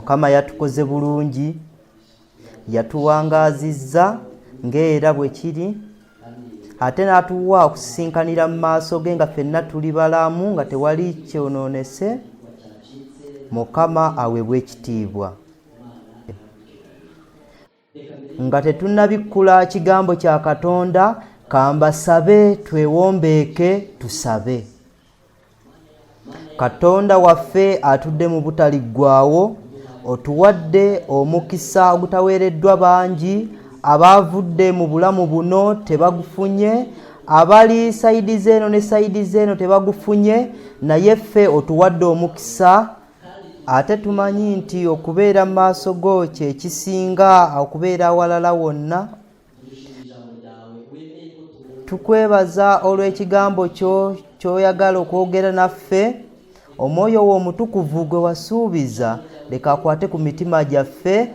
Mukama yatukoze bulungi, yatuwangazizza ng'era bwe kiri, ate n'atuwa okusisinkanira mu maaso ge nga ffenna tuli balamu nga tewali kyonoonese. Mukama aweebwe ekitiibwa. Nga tetunnabikkula kigambo kya Katonda, kambasabe twewombeeke tusabe. Katonda waffe atudde mu butaliggwaawo, otuwadde omukisa ogutaweereddwa bangi, abaavudde mu bulamu buno tebagufunye, abali sayidi zeeno ne sayidi zeeno tebagufunye, naye ffe otuwadde omukisa. Ate tumanyi nti okubeera mu maaso go kye kisinga okubeera awalala wonna. Tukwebaza olw'ekigambo kyo ky'oyagala okwogera naffe. Omwoyo wo omutukuvu gwe wasuubiza leka akwate ku mitima gyaffe.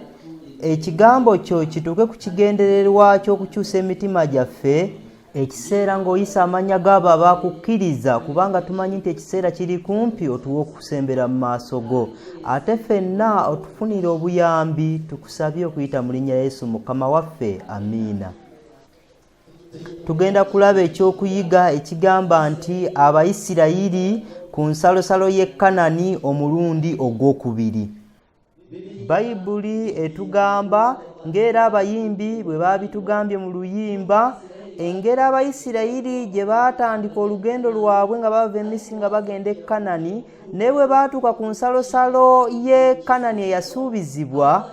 Ekigambo kyo kituuke ku kigendererwa ky'okukyusa emitima gyaffe, ekiseera ng'oyisa amannya g'abo abaakukkiriza, kubanga tumanyi nti ekiseera kiri kumpi otuwe okusembera mu maaso go. Ate ffenna otufunire obuyambi, tukusabye okuyita mu linnya Yesu Mukama waffe. Amiina. Tugenda kulaba ekyokuyiga ekigamba nti Abayisirayiri ku nsalosalo y'e Kanani omulundi ogwokubiri. Bayibuli etugamba ng'era abayimbi bwe baabitugambye mu luyimba, engeri Abayisirayiri gye baatandika olugendo lwabwe nga bava e Misiri nga bagenda e Kanani, ne bwe baatuuka ku nsalosalo y'e Kanani eyasuubizibwa,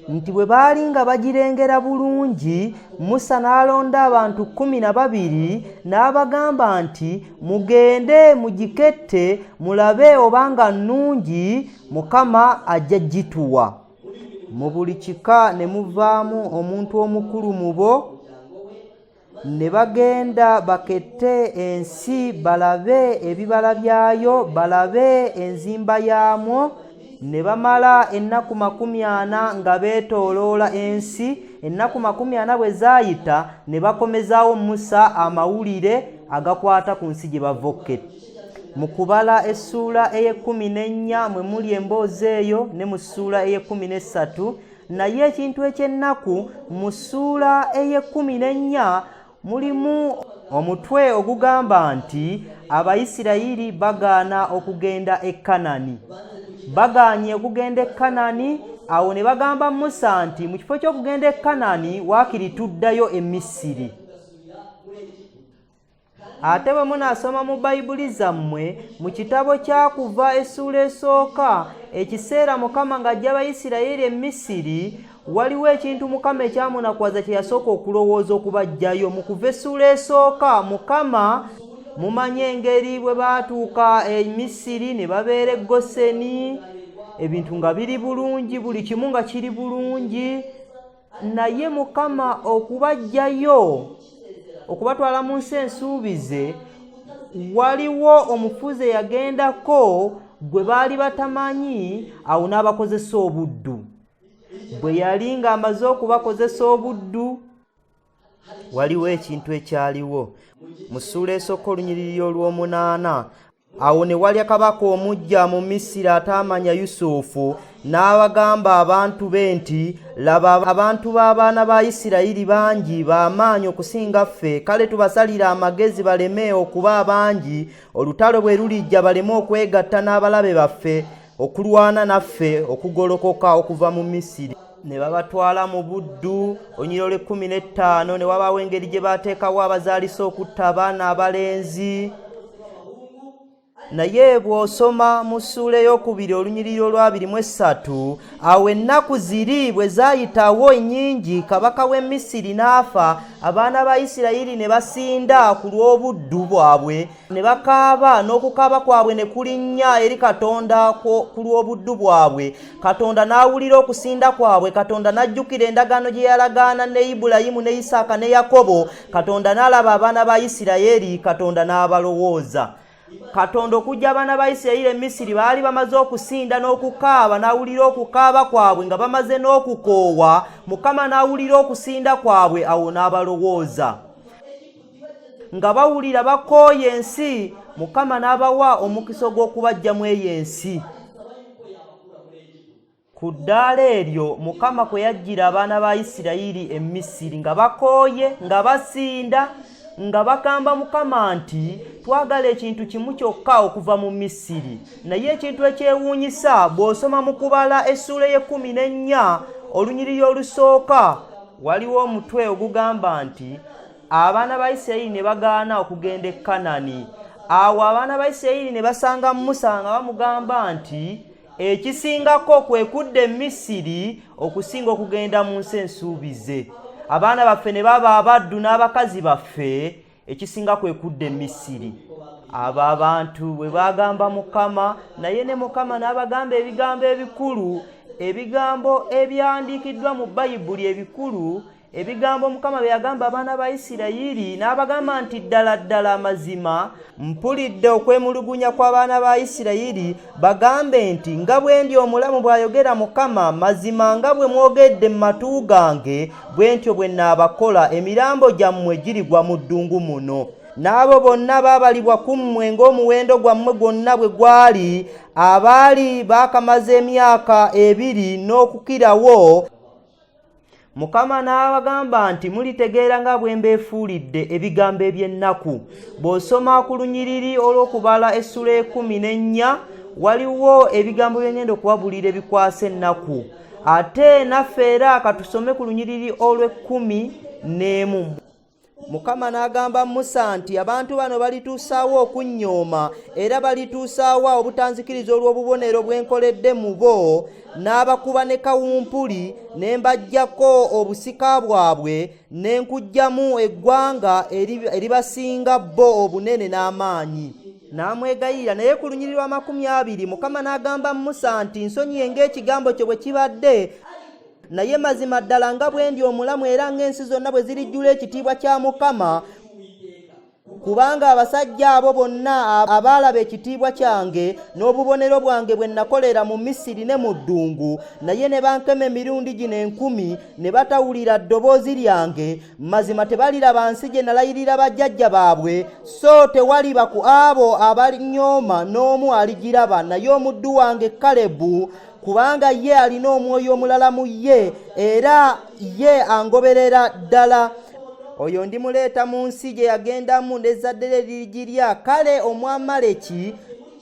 nti bwe baali nga bagirengera bulungi, Musa n'alonda abantu 12 n'abagamba nti mugende mugikette mulabe obanga nnungi, Mukama ajja gituwa. Mu buli kika ne muvaamu omuntu omukulu mu bo, ne bagenda bakette ensi balabe ebibala byayo, balabe enzimba yaamwo. Ne bamala ennaku 40 nga beetooloola ensi. Ennaku 40 bwe zaayita ne bakomezaawo Musa amawulire agakwata ku nsi gye bava okketta. Mu kubala essuula ey'e14 mwe muli emboozi eyo, ne mu ssuula ey'e13. Naye ekintu eky'ennaku mu ssuula ey'e14 mulimu omutwe ogugamba nti Abayisirayiri bagaana okugenda e Kanani. Bagaanye okugenda e Kanani, awo ne bagamba Musa nti mu kifo ky'okugenda e Kanani waakiri tuddayo e Misiri. Ate bwe munaasoma mu Bayibuli zammwe mu kitabo kya Kuva essuula esooka, ekiseera Mukama ng'ajja Abayisirayiri e Misiri, waliwo ekintu Mukama ekyamunakwaza kye yasooka okulowooza okubaggyayo. Mu Kuva essuula esooka, Mukama mumanye engeri bwe baatuuka e Misiri ne babeera e Goseni, ebintu nga biri bulungi, buli kimu nga kiri bulungi. Naye Mukama okubaggyayo, okubatwala mu nsi ensuubize, waliwo omufuzi eyagendako gwe baali batamanyi, awo n'abakozesa obuddu. Bwe yali ng'amaze okubakozesa obuddu, waliwo ekintu ekyaliwo. Mu ssuula esooka olunyiriri olw'omunaana, awo ne walya kabaka omuggya mu Misiri ataamanya Yusufu, n'abagamba abantu be nti, laba abantu b'abaana ba Isirayiri bangi b'amaanyi okusinga ffe, kale tubasalire amagezi baleme okuba abangi, olutalo bwe lulijja baleme okwegatta n'abalabe baffe okulwana naffe okugolokoka okuva mu Misiri. Ne babatwala mu buddu. Olunyiriri olw'e15 ne wabaawo engeri gye baateekawo abazaalisa okutta abaana abalenzi. Naye bw'osoma mu ssuula ey'okubiri olunyiriri olw'23, awo ennaku ziri bwe zaayitawo ennyingi, kabaka w'e Misiri n'afa, abaana ba Isirayiri ne basinda ku lw'obuddu bwabwe, ne bakaaba, n'okukaaba kwabwe ne kulinnya eri Katonda ku lw'obuddu bwabwe. Katonda n'awulira okusinda kwabwe. Katonda n'ajjukira endagaano gye yalagaana ne Ibulayimu ne Isaaka ne Yakobo. Katonda n'alaba abaana ba Isirayiri, Katonda n'abalowooza. Katonda okujja abaana ba Isirayiri e Misiri baali bamaze okusinda n'okukaaba, n'awulira okukaaba kwabwe nga bamaze n'okukoowa. Mukama n'awulira okusinda kwabwe, awo n'abalowooza. Nga bawulira bakooye ensi, Mukama n'abawa omukisa ogw'okubaggyamu eyo ensi. ku ddaala eryo Mukama kwe yajjira abaana ba Isirayiri e Misiri nga bakooye nga basinda nga bagamba Mukama nti twagala ekintu kimu kyokka okuva mu Misiri. Naye ekintu ekyewuunyisa bw'osoma mu Kubala essula ye-14 olunyiriri olusooka waliwo omutwe ogugamba nti abaana ba Isirayiri ne bagaana okugenda e Kanani. Awo abaana ba Isirayiri ne basanga Musa nga bamugamba nti ekisingako kwe kudda e Misiri okusinga okugenda mu nsi ensuubize. Abaana baffe ne baba abaddu n'abakazi baffe, ekisinga kwe kudda e Misiri. Abo abantu bwe bagamba Mukama, naye ne Mukama n'abagamba ebigambo ebikulu, ebigambo ebyandiikiddwa mu Bayibuli ebikulu, ebigambo Mukama bye yagamba abaana ba Isirayiri, n'abagamba nti ddala ddala amazima mpulidde okwemulugunya kw'abaana ba Isirayiri, bagambe nti nga bwe ndi omulamu bw'ayogera Mukama, mazima nga bwe mwogedde mu matu gange, bwe ntyo bwe nnaabakola, emirambo gyammwe girigwa mu ddungu muno. N'abo bonna baabalibwa ku mmwe ng'omuwendo gwammwe gwonna bwe gwali, abaali baakamaze emyaka 2 n'okukirawo. Mukama n'abagamba nti mulitegeera nga bwe mbeefuulidde ebigambo eby'ennaku. Bw'osoma ku lunyiriri olw'okubala essula ye-14 waliwo ebigambo bye ngenda okuwabulira ebikwasa ennaku. Ate naffe era katusome ku lunyiriri olw'e-11. Mukama n'agamba Musa nti abantu bano balituusaawo okunnyooma era balituusaawo obutanzikiriza olw'obubonero bwe nkoledde mu bo, n'abakuba ne kawumpuli, ne mbaggyako obusika bwabwe, ne nkuggyamu eggwanga eribasinga bo obunene n'amaanyi. N'amwegayirira. Naye ku lunyiriri lwa 20 Mukama n'agamba Musa nti nsonyiye ng'ekigambo kyo bwe kibadde, naye mazima ddala nga bwe ndi omulamu era ng'ensi zonna bwe zirijjula ekitiibwa kya Mukama, kubanga abasajja abo bonna abaalaba ekitiibwa kyange n'obubonero bwange bwe nakolera mu Misiri ne mu ddungu, naye ne bankema emirundi gino 1000 ne batawulira ddoboozi lyange, mazima tebaliraba nsi gye nalayirira bajjajja baabwe, so tewaliba ku abo abalinyooma n'omu aligiraba, naye omuddu wange Kalebu, kubanga ye alina omwoyo omulala mu ye era ye angoberera ddala. Oyo ndimuleeta mu nsi gye yagendamu n'ezzadde lye lirigirya. Kale Omwamaleki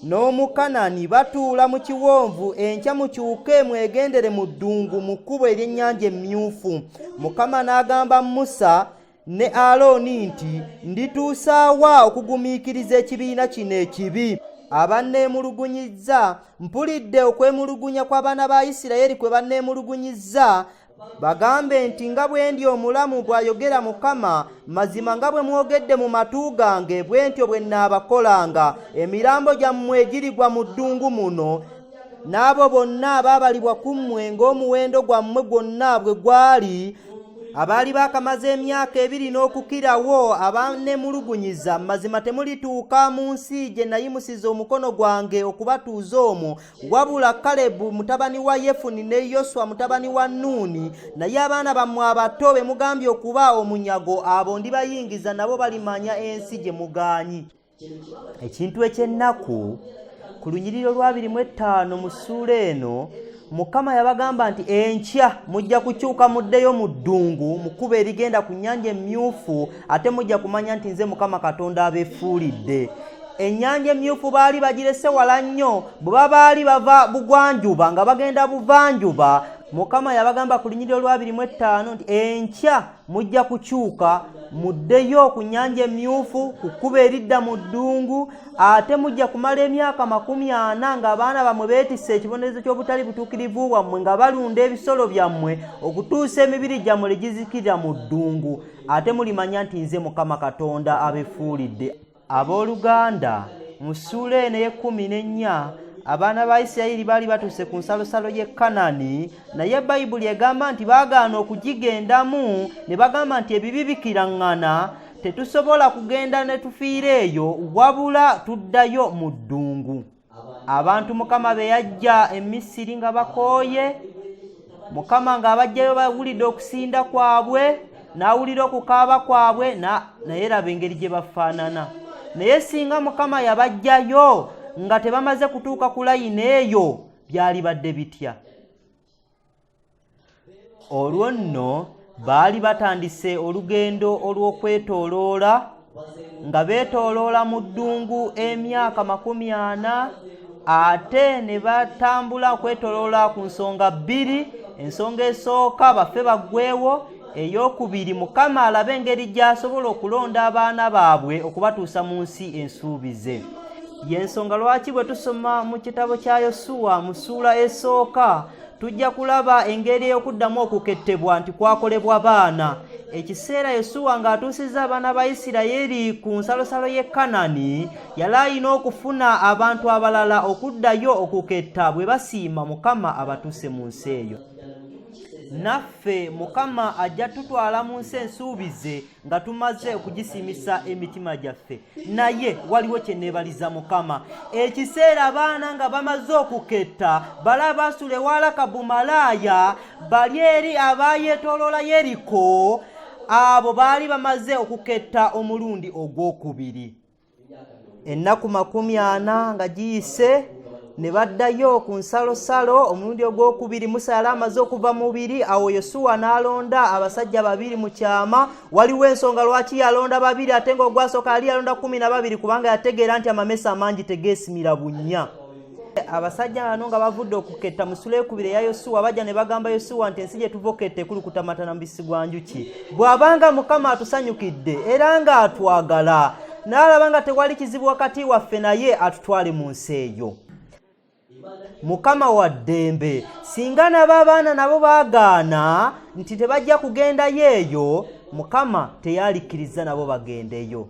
n'Omukanani batuula mu kiwonvu, enkya mukyuke mwegendere mu ddungu mu kkubo ery'ennyanja emmyufu. Mukama n'agamba Musa ne Alooni nti ndituusaawa okugumiikiriza ekibiina kino ekibi abanneemulugunyizza. Mpulidde okwemulugunya kw'abaana ba Isirayiri kwe banneemulugunyizza. Bagambe nti nga bwe ndi omulamu bw'ayogera Mukama, mazima nga bwe mwogedde mu matu gange, bwe ntyo bwe nnaabakolanga, emirambo gyammwe girigwa mu ddungu muno, n'abo bonna abaabalibwa ku mmwe ng'omuwendo gwammwe gwonna bwe gwali, abaali baakamaze emyaka 2 n'okukirawo abanneemulugunyiza, mazima temulituuka mu nsi gye nayimusiza omukono gwange okubatuuza omwo, wabula Kalebu mutabani wa Yefuni ne Yoswa mutabani wa Nuuni, naye abaana bammwe abato be mugambye okuba omunyago, abo ndibayingiza, nabo balimanya ensi gye mugaanyi. Ekintu eky'ennaku ku lunyiriri olwa 25 mu ssuula eno, Mukama yabagamba nti enkya mujja kukyuka muddeyo mu ddungu mu kkubo erigenda ku nnyanja emmyufu, ate mujja kumanya nti nze Mukama Katonda abeefuulidde. Ennyanja emmyufu baali bagirese wala nnyo, bwe babaali bava bugwanjuba nga bagenda buvanjuba. Mukama yabagamba ku lunyiriri olwa 25 nti enkya mujja kukyuka muddeyo ku nnyanja emmyufu ku kkubo eridda mu ddungu, ate mujja kumala emyaka 40 ng'abaana bammwe beetisse ekibonerezo ky'obutali butuukirivu bwammwe nga balunda ebisolo byammwe okutuusa emibiri gyammwe ne gizikirira mu ddungu, ate mulimanya nti nze Mukama Katonda abeefuulidde. Abooluganda, mu ssuula eno ey'e14 abaana ba Isirayiri baali batuuse ku nsalosalo y'e Kanani, naye Bayibuli egamba nti baagaana okugigendamu ne bagamba nti ebibi bikiraŋŋana, tetusobola kugenda ne tufiira eyo, wabula tuddayo mu ddungu. Abantu Mukama be yajja e Misiri nga bakooye, Mukama ng'abajjayo bawulidde okusinda kwabwe, n'awulira okukaaba kwabwe, naye laba engeri gye bafaanana. Naye singa Mukama yabajjayo nga tebamaze kutuuka ku layini eyo, byali badde bitya? olwo nno baali batandise olugendo olw'okwetooloola nga beetooloola mu ddungu emyaka 40 ate ne batambula okwetooloola ku nsonga bbiri. Ensonga esooka bafe baggweewo, ey'okubiri Mukama alabe engeri gy'asobola okulonda abaana baabwe okubatuusa mu nsi ensuubize. Y'ensonga lwaki bwe tusoma mu kitabo kya Yosuwa mu ssuula esooka tujja kulaba engeri ey'okuddamu okukettebwa nti kwakolebwa baana. Ekiseera Yosuwa ng'atuusizza abaana ba Isirayiri ku nsalosalo y'e Kanani yali alina okufuna abantu abalala okuddayo okuketta bwe basiima Mukama abatuuse mu nsi eyo. Naffe Mukama ajja tutwala mu nsi ensuubize nga tumaze okugisiimisa emitima gyaffe. Naye waliwo kye neebaliza Mukama. Ekiseera abaana nga bamaze okuketta bala basula ewala Kabumalaaya bali eri abayeetooloola Yeriko, abo baali bamaze okuketta omulundi ogwokubiri. Ennaku 40 nga giyise ne baddayo ku nsalosalo omulundi ogwokubiri. Musa yali amaze okuva mu mubiri, awo Yosuwa n'alonda abasajja 2 mu kyama. Waliwo ensonga lwaki yalonda 2 ate ng'ogwasooka yali yalonda 12 kubanga yategeera nti amamesa amangi tegeesimira bunnya. Abasajja bano nga bavudde okuketta mu ssula ekubiri eya Yosuwa bajja ne bagamba Yosuwa nti ensi gye tuva oketta ekulukutamata na mubisi gwa njuki. Bw'abanga Mukama atusanyukidde era ng'atwagala n'alaba nga tewali kizibu wakati waffe, naye atutwale mu nsi eyo. Mukama wa ddembe, singa nabo abaana nabo baagaana nti tebajja kugendayo eyo, Mukama teyalikkiriza nabo bagendeyo.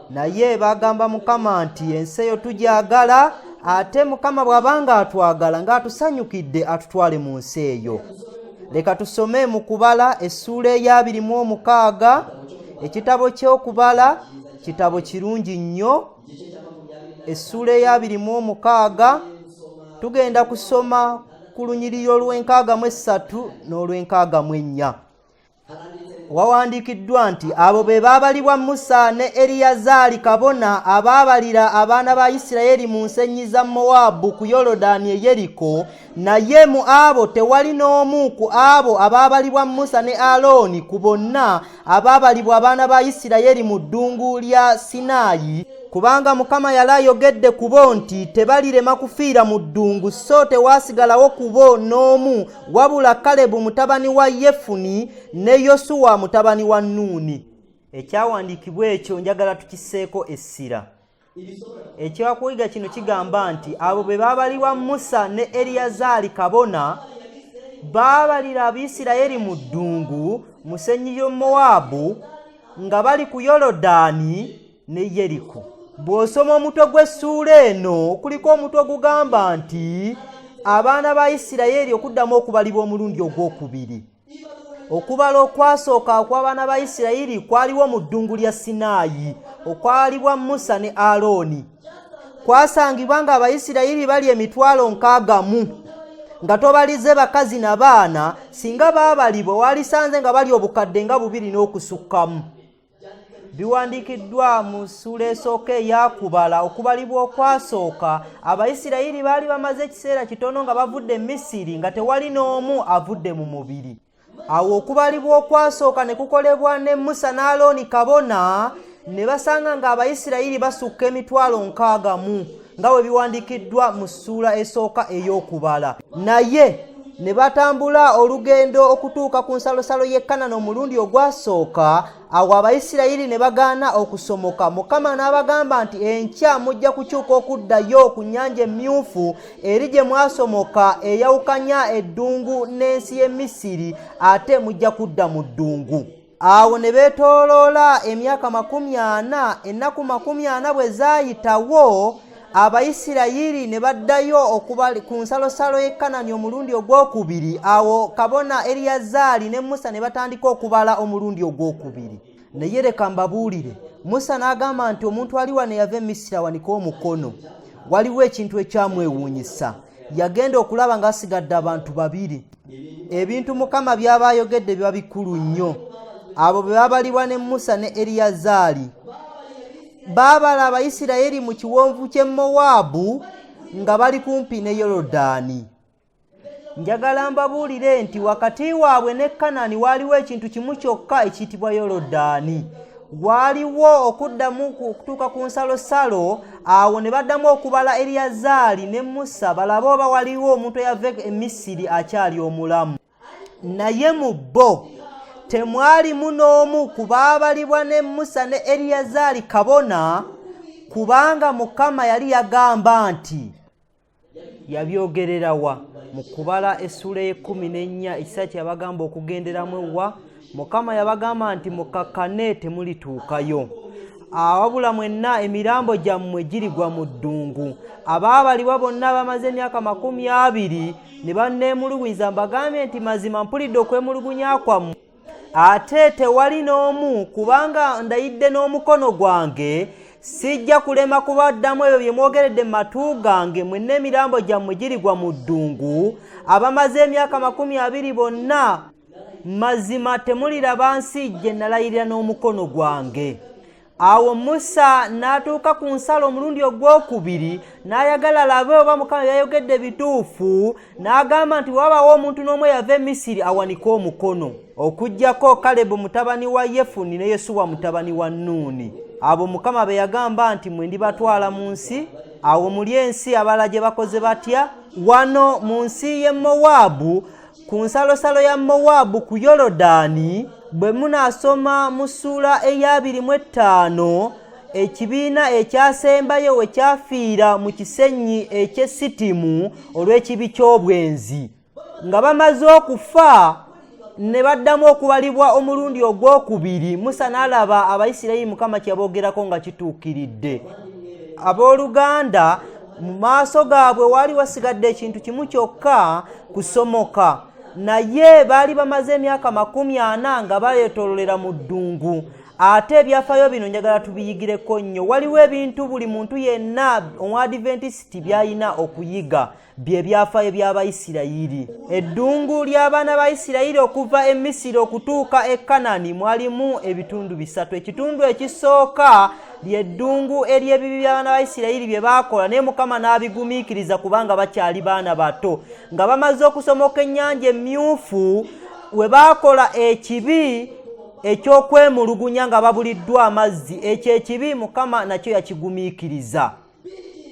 Naye bagamba Mukama nti ensi eyo tugyagala, ate Mukama bw'abanga atwagala ng'atusanyukidde atutwale mu nsi eyo. Leka tusome mu Kubala essuula eya 26. Ekitabo ky'Okubala kitabo kirungi nnyo. Essuula eya 26 tugenda kusoma ku lunyiriri olw'enkaaga-mu-esatu n'olw'enkaaga-mu-ennya. Wawandiikiddwa nti abo be baabalibwa Musa ne Eriyazaali kabona abaabalira abaana ba Isirayiri mu nsenyi za Mowaabu ku Yoludaani e Yeriko, naye mu abo tewali n'omu ku abo abaabalibwa Musa ne Alooni ku bonna abaabalibwa abaana ba Isirayiri mu ddungu lya Sinaayi, kubanga Mukama yali ayogedde ku bo nti tebalirema kufiira mu ddungu, so tewaasigalawo ku bo n'omu wabula Kalebu mutabani wa Yefuni ne Yosuwa mutabani wa Nuuni. Ekyawandiikibwa ekyo njagala tukiseeko essira. Ekyakuyiga kino kigamba nti abo be baabalibwa Musa ne Eriyazaali kabona baabalira Abisirayiri mu ddungu musenyi y'e Mowaabu nga bali ku Yoludaani ne Yeriko. Bw'osoma omutwe gw'essuula eno kuliko omutwe ogugamba nti abaana ba Isirayiri okuddamu okubalibwa omulundi ogwokubiri. Okubala okwasooka okw'abaana ba Isirayiri kwaliwo mu ddungu lya Sinaayi, okwalibwa Musa ne Alooni. Kwasangibwa nga Abayisirayiri bali 60,000 nga tobalize bakazi na baana. Singa baabalibwa walisanze nga bali obukadde nga 2 n'okusukkamu. Biwandiikiddwa mu ssuula esooka eya Kubala okubalibwa okwasooka Abayisirayiri baali bamaze ekiseera kitono nga bavudde e Misiri nga tewali n'omu avudde mu mubiri. Awo okubalibwa okwasooka ne kukolebwa ne Musa ne Alooni kabona, ne basanga nga Abayisirayiri basukka 60,000 nga bwe biwandiikiddwa mu ssuula esooka ey'Okubala. Naye ne batambula olugendo okutuuka ku nsalosalo y'e Kanani omulundi ogwasooka. Awo Abayisirayiri ne bagaana okusomoka. Mukama n'abagamba nti enkya mujja kukyuka okuddayo ku Nnyanja Emyufu eri gye mwasomoka eyawukanya eddungu n'ensi y'e Misiri, ate mujja kudda mu ddungu. Awo ne beetooloola emyaka 40. Ennaku 40 bwe zaayitawo, Abayisirayiri ne baddayo okubali ku nsalosalo y'e Kanani omulundi ogwokubiri. Awo kabona Eriyazaali ne Musa ne batandika okubala omulundi ogwokubiri. Naye leka mbabuulire, Musa n'agamba nti omuntu ali wano yava e Misiri awanika omukono. Waliwo ekintu ekyamwewuunyisa. Yagenda okulaba ng'asigadde abantu 2. Ebintu Mukama by'aba ayogedde biba bikulu nnyo. Abo be baabalibwa ne Musa ne Eriyazaali baabala Abayisirayiri mu kiwonvu ky'e Mowaabu nga bali kumpi ne Yoludaani. njagala mbabuulire nti wakati waabwe ne Kanani waaliwo ekintu kimu kyokka ekiyitibwa Yoludaani. Waaliwo okuddamu okutuuka ku nsalosalo, awo ne baddamu okubala Eriyazaali ne Musa balabe oba waliwo omuntu eyava e Misiri akyali omulamu. Naye mu bo temwalimu n'omu ku baabalibwa ne Musa ne Eriyazaali kabona, kubanga Mukama yali yagamba nti, yabyogerera wa mu kubala essula y'e14 ekisa kye yabagamba okugenderamu ewa. Mukama yabagamba nti mukakkane temulituukayo, awabula mwenna emirambo gyammwe girigwa mu ddungu. Abaabalibwa bonna bamaze emyaka 20 ne banneemulugunyiza mbagambye nti mazima mpulidde okwemulugunya kwammwe, ate tewali n'omu, kubanga ndayidde n'omukono gwange sijja kulema kubaddamu ebyo bye mwogeredde mu matu gange. Mwenna emirambo gyammwe girigwa mu ddungu. Abamaze emyaka 20 bonna mazima temuliraba nsi gye nalayirira n'omukono gwange. Awo Musa n'atuuka ku nsalo omulundi ogwokubiri, n'ayagala alabe oba Mukama yayogedde bituufu, n'agamba nti wabawo omuntu n'omu yava e Misiri awanike omukono, okuggyako Kalebu mutabani wa Yefuni ne Yesuwa mutabani wa Nuuni. Abo Mukama be yagamba nti mwe ndibatwala mu nsi. Awo muli ensi abala gye bakoze batya? Wano mu nsi y'e Mowaabu, ku nsalosalo ya Mowaabu ku Yoludaani, bwe munaasoma mu ssuula eya 25, ekibiina ekyasembayo we kyafiira mu kisenyi eky'e Sitimu olw'ekibi ky'obwenzi. Nga bamaze okufa ne baddamu okubalibwa omulundi ogwokubiri, Musa n'alaba Abayisirayiri Mukama kye yaboogerako nga kituukiridde. Abooluganda, mu maaso gaabwe waali wasigadde ekintu kimu kyokka, kusomoka. Naye baali bamaze emyaka 40 nga bayetoololera mu ddungu. Ate ebyafaayo bino njagala tubiyigireko nnyo. Waliwo ebintu buli muntu yenna Omuadventisiti by'alina okuyiga, bye byafaayo by'Abayisirayiri. Eddungu ly'abaana ba Isirayiri okuva e Misiri okutuuka e Kanani mwalimu ebitundu 3. Ekitundu ekisooka ly'eddungu ery'ebibi by'abaana ba Isirayiri bye baakola, naye Mukama n'abigumiikiriza kubanga bakyali baana bato. Nga bamaze okusomoka ennyanja emmyufu, we baakola ekibi ekyokwemulugunya nga babuliddwa amazzi, ekyo ekibi Mukama nakyo yakigumiikiriza.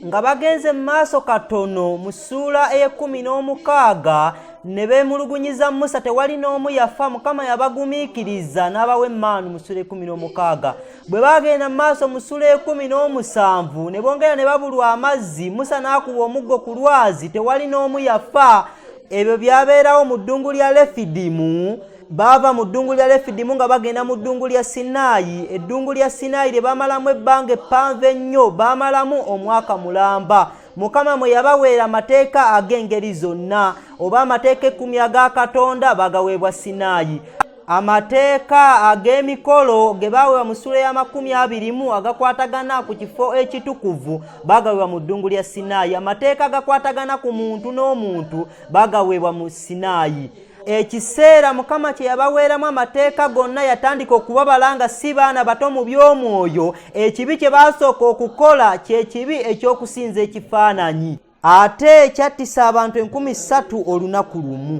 Nga bagenze mu maaso katono mu ssuula ey'e16 ne beemulugunyiza Musa, tewali n'omu yafa. Mukama yabagumiikiriza n'abawa emmaanu mu ssuula ey'e16. Bwe bagenda mu maaso mu ssuula ey'e17 ne bongera ne babulwa amazzi, Musa n'akuba omuggo ku lwazi, tewali n'omu yafa. Ebyo byabeerawo mu ddungu lya Lefidimu. Baava mu ddungu lya Lefidimu nga bagenda mu ddungu lya Sinaayi. Eddungu lya Sinaayi lye baamalamu ebbanga eppanvu ennyo, baamalamu omwaka mulamba. Mukama mwe yabaweera amateeka ag'engeri zonna, oba amateeka 10 aga Katonda bagaweebwa Sinaayi. Amateeka ag'emikolo ge baaweebwa mu ssuula ya 20 agakwatagana ku kifo ekitukuvu bagaweebwa mu ddungu lya Sinaayi. Amateeka agakwatagana ku muntu n'omuntu bagaweebwa mu Sinaayi. Ekiseera Mukama kye yabaweeramu amateeka gonna yatandika okubabala nga si baana bato mu by'omwoyo. Ekibi kye baasooka okukola kye kibi eky'okusinza ekifaananyi, ate kyattisa abantu 3000 olunaku lumu.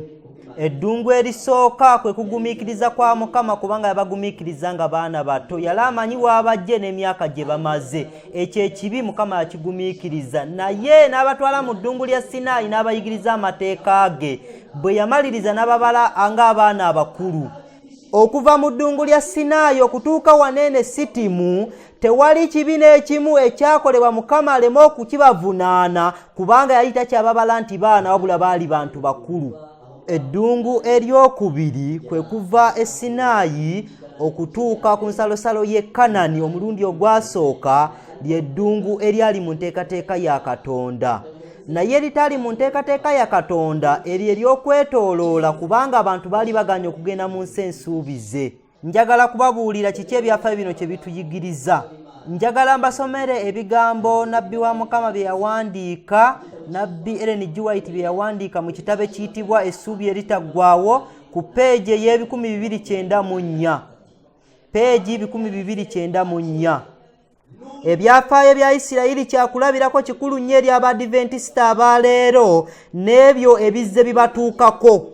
Eddungu erisooka kwe kugumiikiriza kwa Mukama, kubanga yabagumiikiriza nga baana bato. Yali amanyi waabajje n'emyaka gye bamaze. Ekyo ekibi Mukama yakigumiikiriza, naye n'abatwala mu ddungu lya Sinaayi n'abayigiriza amateeka ge. Bwe yamaliriza n'ababala ng'abaana abakulu. Okuva mu ddungu lya Sinaayi okutuuka waneene Sitimu, tewali kibi n'ekimu ekyakolebwa Mukama aleme okukibavunaana, kubanga yali takyababala nti baana, wabula baali bantu bakulu. Eddungu eryokubiri kwe kuva e Sinaayi okutuuka ku nsalosalo y'e Kanani omulundi ogwasooka, ly'eddungu eryali mu nteekateeka ya Katonda. Naye litali mu nteekateeka ya Katonda eryo ery'okwetooloola, kubanga abantu baali baganya okugenda mu nsi ensuubize. Njagala kubabuulira kiki ebyafaayo bino kye bituyigiriza. Njagala mbasomere ebigambo Nabbi wa Mukama bye yawandiika, Nabbi Ellen G. White bye yawandiika mu kitabo ekiyitibwa Essuubi Eritaggwaawo ku peegi ey'e294. Peegi 294. ebyafaayo bya Isirayiri kyakulabirako kikulu nnyo eri Abadiventisti abaleero n'ebyo ebizze bibatuukako.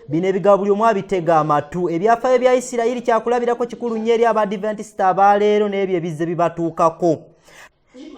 Bino ebigambo buli omu abitega amatu. Ebyafaayo bya Isirayiri kyakulabirako kikulu nnyo eri Abadiventisti abaleero n'ebyo ebizze bibatuukako.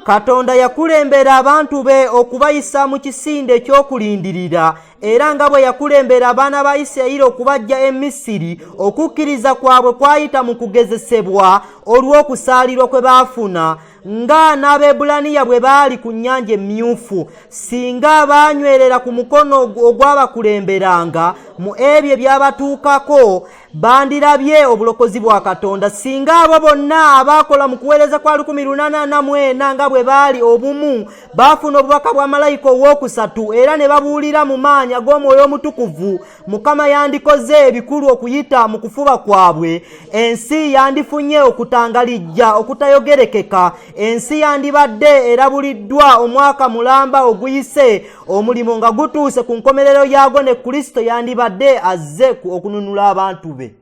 Katonda yakulembera abantu be okubayisa mu kisinde ekyokulindirira, era nga bwe yakulembera abaana ba Isirayiri okubajja e Misiri, okukkiriza kwabwe kwayita mu kugezesebwa olw'okusaalirwa kwe baafuna, nga n'Abebbulaniya bwe baali ku Nnyanja Emyufu. Singa baanywerera ku mukono ogwabakulemberanga mu ebyo ebyabatuukako, bandirabye obulokozi bwa Katonda. Singa abo bonna abaakola mu kuweereza kwa 1844 nga bwe baali obumu baafuna obubaka bwa malayika owookusatu era ne babuulira mu maanyi ag'Omwoyo Omutukuvu, Mukama yandikoze ebikulu okuyita mu kufuba kwabwe. Ensi yandifunye okutangalijja okutayogerekeka. Ensi yandibadde erabuliddwa omwaka mulamba oguyise, omulimo nga gutuuse ku nkomerero yagwo, ne Kristo yandibadde azze okununula abantu be.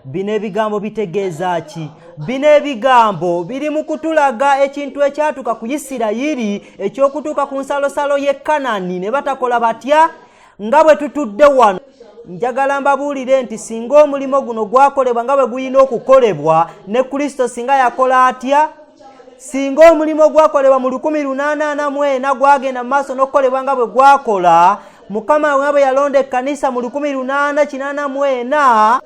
Bino ebigambo bitegeeza ki? Bino ebigambo biri mu kutulaga ekintu ekyatuuka ku Isirayiri ekyokutuuka ku nsalosalo y'e Kanani ne batakola batya? Nga bwe tutudde wano, njagala mbabuulire nti singa omulimo guno gwakolebwa nga bwe guyina okukolebwa, ne Kristo singa yakola atya? Singa omulimo gwakolebwa mu 1844 gwagenda mu maaso n'okukolebwa nga bwe gwakola, Mukama nga bwe yalonda ekkanisa mu 1884,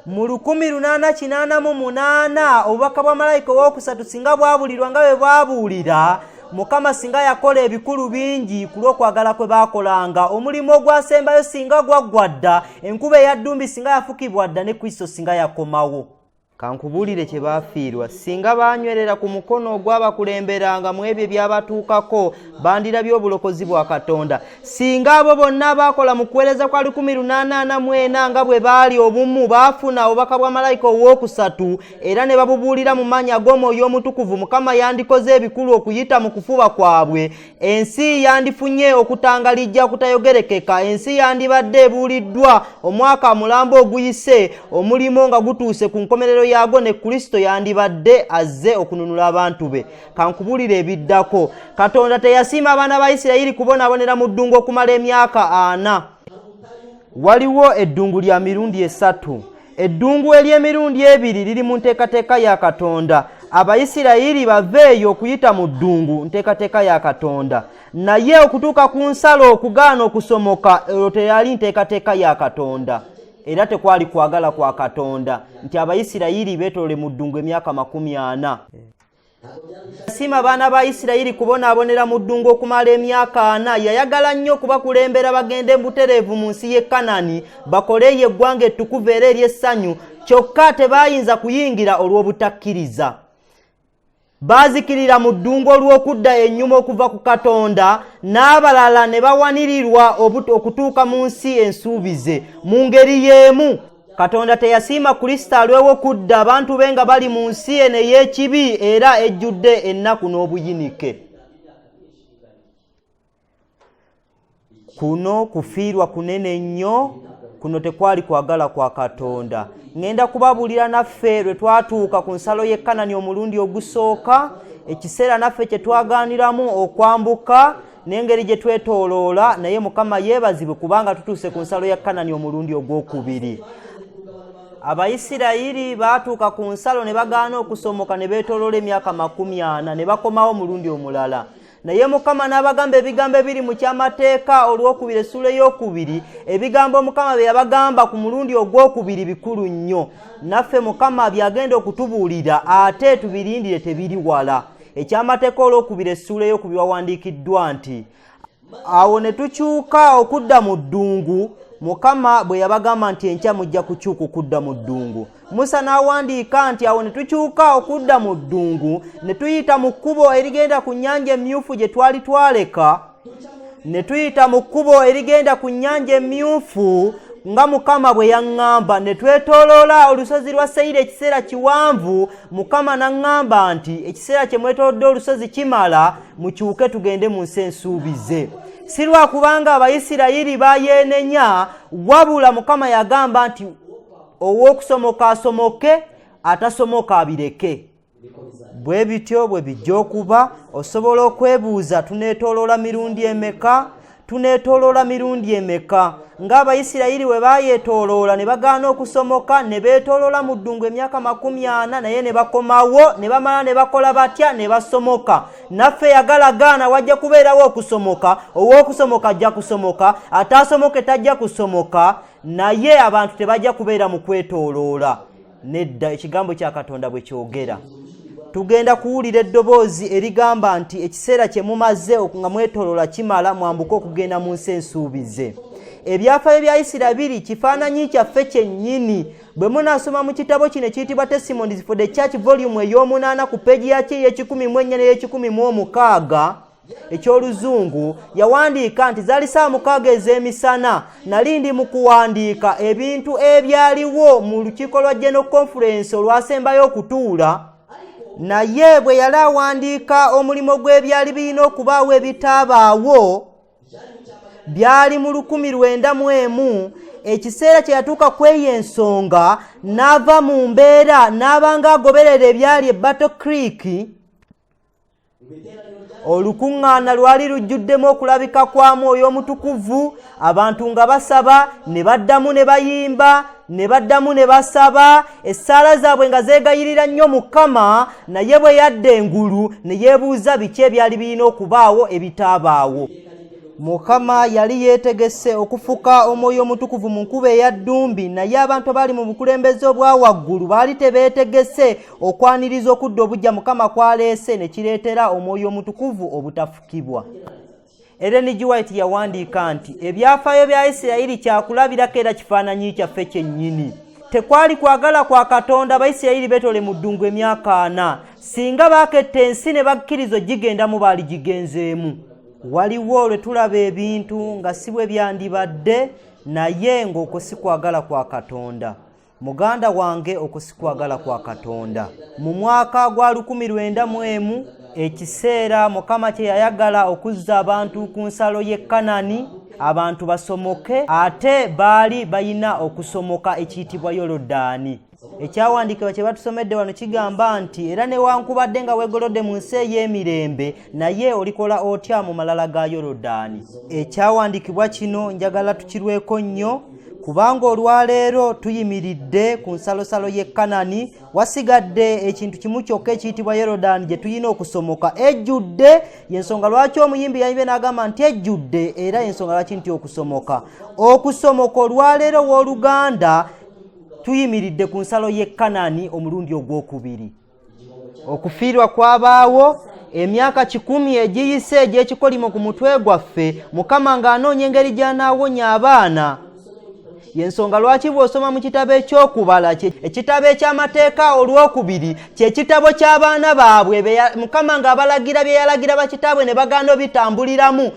mu 1888 obubaka bwa malayika owookusatu singa bwabulirwa nga bwe bwabuulira, Mukama singa yakola ebikulu bingi ku lw'okwagala kwe baakolanga. Omulimu ogwasembayo singa gwaggwa dda, enkuba eyaddumbi singa yafukibwa dda, ne Kristo singa yakomawo. Kankubuulire kye baafiirwa. Singa baanywerera ku mukono ogwabakulemberanga mu ebyo ebyabatuukako, bandirabye obulokozi bwa Katonda. Singa abo bonna baakola mu kuweereza kwa 1844 nga bwe baali obumu baafuna obubaka bwa malayika owookusatu era ne babubuulira mu maanyi ag'Omwoyo Omutukuvu, Mukama yandikoze ebikulu okuyita mu kufuba kwabwe. Ensi yandifunye okutangalijja okutayogerekeka. Ensi yandibadde ebuuliddwa omwaka mulamba oguyise, omulimo nga gutuuse ku nkomerero yagwo, ne Kristo yandibadde azze okununula abantu be. Kankubulire ebiddako. Katonda teyasiima abaana ba Isirayiri kubonaabonera mu ddungu okumala emyaka 4. Waliwo eddungu lya mirundi 3. Eddungu ery'emirundi 2 liri mu nteekateeka ya Katonda. Abayisirayiri baveeyo okuyita mu ddungu, nteekateeka ya Katonda. Naye okutuuka ku nsalo okugaana okusomoka, olwo teyali nteekateeka ya Katonda. Era tekwali kwagala kwa Katonda nti Abayisirayiri beetolole mu ddungu emyaka 40. Yasiima abaana ba Isirayiri kubonaabonera mu ddungu okumala emyaka 4. Yayagala nnyo okubakulembera bagende butereevu mu nsi y'e Kanani, bakoleyo eggwanga ettukuvu era ery'essanyu, kyokka tebaayinza kuyingira olw'obutakkiriza. Baazikirira mu ddungu olw'okudda ennyuma okuva ku Katonda, n'abalala ne bawanirirwa okutuuka mu nsi ensuubize. Mu ngeri y'emu, Katonda teyasiima Kristo alwewo kudda abantu be nga bali mu nsi eno ey'ekibi era ejjudde ennaku n'obuyinike. Kuno kufiirwa kunene nnyo, kuno tekwali kwagala kwa Katonda. Ngenda kubabuulira naffe lwe twatuuka ku nsalo y'e Kanani omulundi ogusooka, ekiseera naffe kye twagaaniramu okwambuka n'engeri gye twetooloola, naye Mukama yeebazibwe kubanga tutuuse ku nsalo ya Kanani omulundi ogwokubiri. Abayisirayiri baatuuka ku nsalo ne bagaana okusomoka ne beetooloola emyaka 40 ne bakomawo omulundi omulala. Naye Mukama n'abagamba ebigambo ebiri mu kyamateeka olwokubiri essula ey'okubiri, ebigambo Mukama bye yabagamba ku mulundi ogwokubiri bikulu nnyo. Naffe Mukama byagenda okutubuulira ate tubirindire tebiri wala. Ekyamateeka olwokubiri essula ey'okubiri wawandiikiddwa nti, awo ne tukyuka okudda mu ddungu, Mukama bwe yabagamba nti enkya mujja kukyuka okudda mu ddungu. Musa n'awandiika nti awo ne tukyuka okudda mu ddungu, ne tuyita mu kkubo erigenda ku Nnyanja Emyufu gye twali twaleka, ne tuyita mu kkubo erigenda ku Nnyanja Emyufu nga Mukama bwe yaŋŋamba, ne twetooloola olusozi lwa Seyiri ekiseera kiwanvu. Mukama n'aŋŋamba nti ekiseera kye mwetoolodde olusozi kimala, mukyuke tugende mu nsi ensuubize. Si lwa kubanga Abayisirayiri bayeenenya, wabula Mukama yagamba nti ow'okusomoka asomoke, atasomoka abireke. bwe bityo bwe bijja okuba. Osobola okwebuuza, tuneetooloola mirundi emeka? Tuneetooloola mirundi emeka? Ng'Abayisirayiri bwe bayeetooloola ne bagaana okusomoka, ne beetooloola mu ddungu emyaka 40 naye ne bakomawo, ne bamala ne bakola batya, ne basomoka. Naffe yagalagaana wajja kubeerawo okusomoka, ow'okusomoka ajja kusomoka, ataasomoke tajja kusomoka, naye abantu tebajja kubeera mu kwetooloola. Nedda, ekigambo kya Katonda bwe kyogera. Tugenda kuwulira eddoboozi erigamba nti ekiseera kye mumaze nga mwetooloola kimala, mwambuke okugenda mu nsi ensuubize. Ebyafaayo bya Isirayiri kifaananyi kyaffe kyennyini. Bwe munaasoma mu kitabo kino ekiyitibwa Testimonies for the Church volume ey'omunaana ku peegi yakyo ey'ekikumi n'ey'ekikumi mu omukaaga eky'Oluzungu, yawandiika nti zaali saa 6 ez'emisana nali ndi mu kuwandiika ebintu ebyaliwo mu lukiiko lwa General Conference olwasembayo okutuula. Naye bwe yali awandiika omulimu gw'ebyali birina okubaawo ebitaabaawo, byali mu 1901, ekiseera kye yatuuka kweyo ensonga n'ava mu mbeera n'abanga agoberera ebyali e Battle Creek. Olukuŋŋaana lwali lujjuddemu okulabika kwa Mwoyo Omutukuvu, abantu nga basaba, ne baddamu ne bayimba, ne baddamu ne basaba, essaala zaabwe nga zeegayirira nnyo Mukama. Naye bwe yadda engulu ne yeebuuza biki ebyali birina okubaawo ebitaabaawo. Mukama yali yeetegese okufuka Omwoyo Omutukuvu mu nkuba eya ddumbi, naye abantu abali mu bukulembeze obwa waggulu baali tebeetegese okwaniriza okudda obujja Mukama kwaleese, ne kireetera Omwoyo Omutukuvu obutafukibwa. Ellen G. White yawandiika nti ebyafaayo bya Isirayiri kyakulabirako era kifaananyi kyaffe kyennyini. Tekwali kwagala kwa Katonda Abayisirayiri beetole mu ddungu emyaka 4. Singa baaketta ensi ne bakkiriza ogigenda baali gigenzeemu. Waliwo lwe tulaba ebintu nga si bwe byandibadde, naye ng'okwo si kwagala kwa Katonda. Muganda wange, okwo si kwagala kwa Katonda. Mu mwaka gwa 1901, ekiseera Mukama kye yayagala okuzza abantu ku nsalo y'e Kanani, abantu basomoke, ate baali bayina okusomoka ekiyitibwa Yorodaani. Ekyawandiikibwa kye batusomedde wano kigamba nti era newankubadde nga weegolodde mu nsi ey'emirembe, naye olikola otya mu malala ga Yorodaani. Ekyawandiikibwa kino njagala tukirweko nnyo, kubanga olwaleero tuyimiridde ku nsalosalo y'e Kanani, wasigadde ekintu kimu kyokka ekiyitibwa Yorodaani gye tuyina okusomoka. Ejjudde, y'ensonga lwaki omuyimbi yayimbe n'agamba nti ejjudde, era y'ensonga lwaki nti okusomoka. Okusomoka olwaleero w'Oluganda tuyimiridde ku nsalo y'e Kanani omulundi ogwokubiri. Okufiirwa kwabaawo emyaka 10 egiyise egy'ekikolimo ku mutwe gwaffe, Mukama ng'anoonya engeri gy'anaawonya abaana. Y'ensonga lwaki bw'osoma mu kitabo eky'okubala, ekitabo eky'amateeka olwokubiri, kye kitabo ky'abaana baabwe Mukama ng'abalagira bye yalagira bakitaabwe ne bagaana obitambuliramu.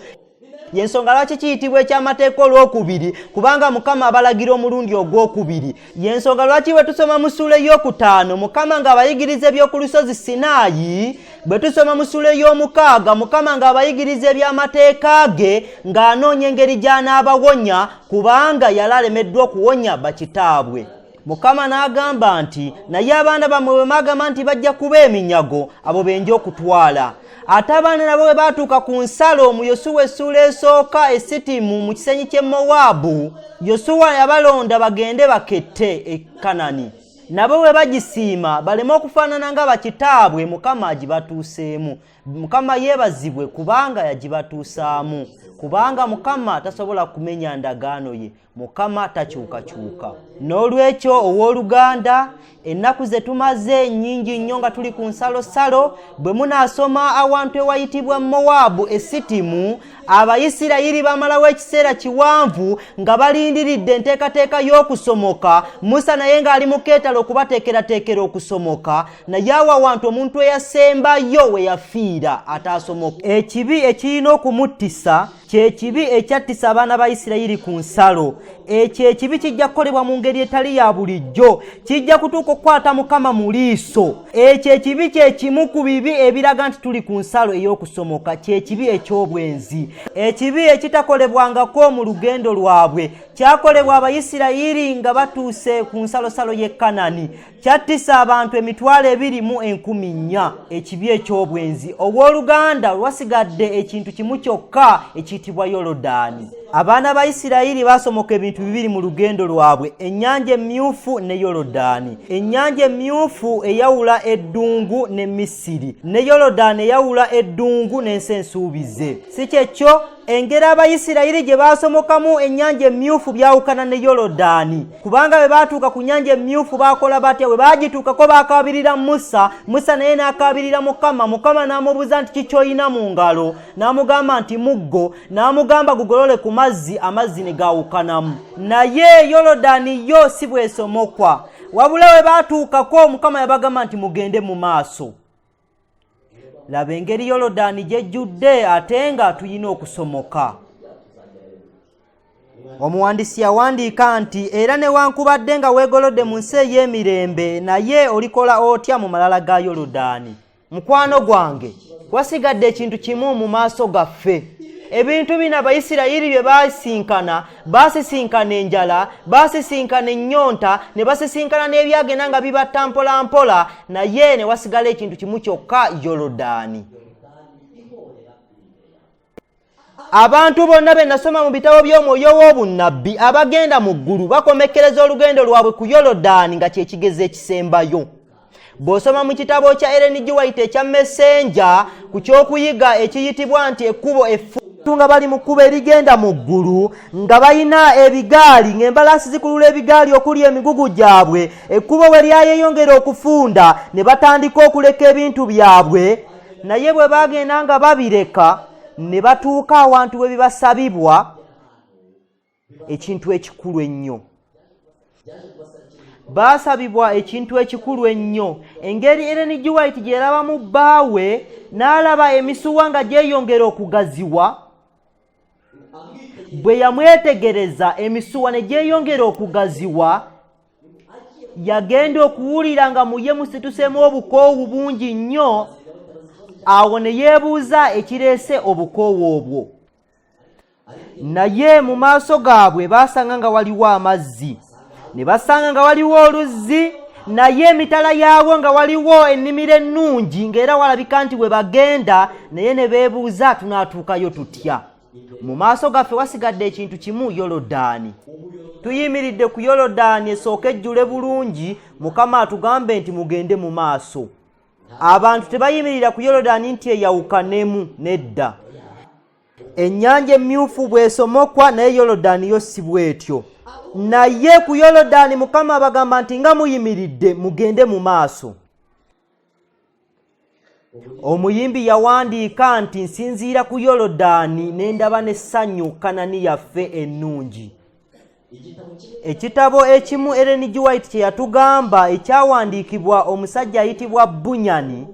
Y'ensonga lwaki kiyitibwa eky'amateeka olwokubiri, kubanga Mukama abalagira omulundi ogwokubiri. Y'ensonga lwaki bwe tusoma mu ssuula ey'okutaano Mukama ng'abayigiriza eby'oku lusozi Sinaayi, bwe tusoma mu ssuula ey'omukaaga Mukama ng'abayigiriza eby'amateeka ge, ng'anoonya engeri gy'anaabawonya, kubanga yali alemeddwa okuwonya bakitaabwe. Mukama n'agamba nti naye abaana bammwe bwe mwagamba nti bajja kuba eminyago, abo benja okutwala. Ate abaana nabo bwe baatuuka ku nsalo mu Yosuwa essuula esooka Esitimu mu kisenyi ky'e Mowaabu, Yosuwa yabalonda bagende bakette e Kanani. Nabo bwe bagisiima baleme okufaanana nga bakitaabwe, Mukama agibatuuseemu. Mukama yeebazibwe kubanga yagibatuusaamu, kubanga Mukama tasobola kumenya ndagaano ye. Mukama takyukakyuka. N'olwekyo owooluganda, ennaku ze tumaze nnyingi nnyo nga tuli ku nsalosalo. Bwe munaasoma awantu ewayitibwa Mowaabu Esitimu, Abayisirayiri bamalawo ekiseera kiwanvu nga balindiridde enteekateeka y'okusomoka. Musa naye ng'ali mu keetalo okubateekerateekera okusomoka, naye awo awantu omuntu eyasembayo we yafiira ataasomoka. Ekibi ekirina okumuttisa kye kibi ekyattisa abaana ba Isirayiri ku nsalo. Ekyo ekibi kijja kukolebwa mu ngeri etali ya bulijjo, kijja kutuuka okukwata Mukama mu liiso. Ekyo ekibi kye kimu ku bibi ebiraga nti tuli ku nsalo ey'okusomoka, kye kibi eky'obwenzi. ekibi ekitakolebwangako mu lugendo lwabwe kyakolebwa Abayisirayiri nga batuuse ku nsalosalo y'e Kanani. Kyattisa abantu 2,400,000. Ekibi eky'obwenzi obw'oluganda lwasigadde ekintu kimu kyokka ekiyitibwa Yoludaani. Abaana ba Isirayiri basomoka ebintu bibiri mu lugendo lwabwe, Ennyanja Emyufu ne Yoludaani. Ennyanja Emyufu eyawula eddungu ne Misiri, ne Yoludaani eyawula eddungu n'ensi ensuubize. Si kyekyo engeri Abayisirayiri gye basomokamu Ennyanja Emyufu byawukana ne Yoludaani, kubanga bwe baatuuka ku Nnyanja Emyufu bakola batya? Bwe bagituukako baakaabirira Musa, Musa naye n'akaabirira Mukama. Mukama n'amubuuza nti kiki olina mu ngalo? N'amugamba nti muggo. N'amugamba gugolole ku mazzi, amazzi ne gaawukanamu. Naye Yoludaani yo si bwesomokwa, wabula we baatuukako Mukama yabagamba nti mugende mu maaso. Laba engeri Yoludaani gyejjudde ate nga tuyina okusomoka. Omuwandiisi yawandiika nti era newankubadde nga weegolodde mu nsi ey'emirembe, naye olikola otya mu malala ga Yoludaani? Mukwano gwange, wasigadde ekintu kimu mu maaso gaffe. Ebintu bino Abayisirayiri bye basisinkana enjala, basisinkana ennyonta, ne basisinkana n'ebyagenda nga bibatta mpola mpola, naye ne wasigala ekintu kimu kyokka, Yoludaani. Abantu bonna be nasoma mu bitabo by'omwoyo w'obunnabbi abagenda mu ggulu bakomekkereza olugendo lwabwe ku Yoludaani nga kye kigezo ekisembayo. Bw'osoma mu kitabo kya Ellen G. White ekya Messenger ku ky'okuyiga ekiyitibwa nti ekkubo nga bali mu kkubo erigenda mu ggulu, nga balina ebigaali, ng'embalaasi zikulula ebigaali okuli emigugu gyabwe, ekkubo bwe lyayeyongera okufunda ne batandika okuleka ebintu byabwe, naye bwe bagenda nga babireka ne batuuka awantu we bibasabibwa ekintu ekikulu ennyo. Baasabibwa ekintu ekikulu ennyo. Engeri Ellen G. White gye yalabamu bbaawe n'alaba emisuwa nga gyeyongera okugaziwa, bwe yamwetegereza emisuwa ne gyeyongera okugaziwa, yagenda okuwulira nga mu ye musitusemu obukoowu bungi nnyo. Awo ne yeebuuza ekireese obukoowu obwo. Naye mu maaso gaabwe baasanga nga waliwo amazzi, ne basanga nga waliwo oluzzi, naye emitala yaabwo nga waliwo ennimiro ennungi, ng'era walabika nti bwe bagenda, naye ne beebuuza tunaatuukayo tutya? Mu maaso gaffe wasigadde ekintu kimu, Yoludaani. Tuyimiridde ku Yoludaani esooke ejjule bulungi, Mukama atugambe nti mugende mu maaso. Abantu tebayimirira ku Yoludaani nti eyawukanemu, nedda. Ennyanja Emyufu bw'esomokwa, naye Yoludaani yo si bw'etyo. Naye ku Yoludaani Mukama abagamba nti nga muyimiridde mugende mu maaso. Omuyimbi yawandiika nti nsinziira ku Yoludaani ne ndaba n'essanyu Kanani yaffe ennungi. Ekitabo ekimu Ellen G. White kye yatugamba ekyawandiikibwa omusajja ayitibwa Bunyani,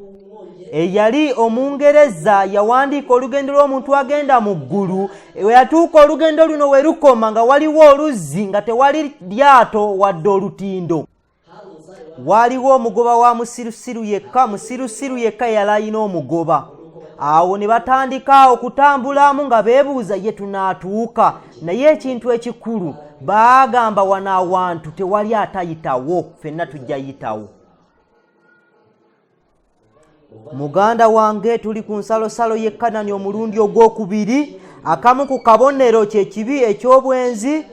eyali Omungereza, yawandiika olugendo lw'omuntu agenda mu ggulu. We yatuuka olugendo luno we lukoma nga waliwo oluzzi nga tewali lyato wadde olutindo. Waliwo omugoba wa musirusiru yekka, musirusiru yekka yali alina omugoba. Awo ne batandika okutambulamu nga beebuuza ye tunaatuuka, naye ekintu ekikulu baagamba wano awantu tewali atayitawo, ffenna tujja yitawo. Muganda wange, tuli ku nsalosalo y'e Kanani omulundi ogwokubiri. Akamu ku kabonero kye kibi eky'obwenzi,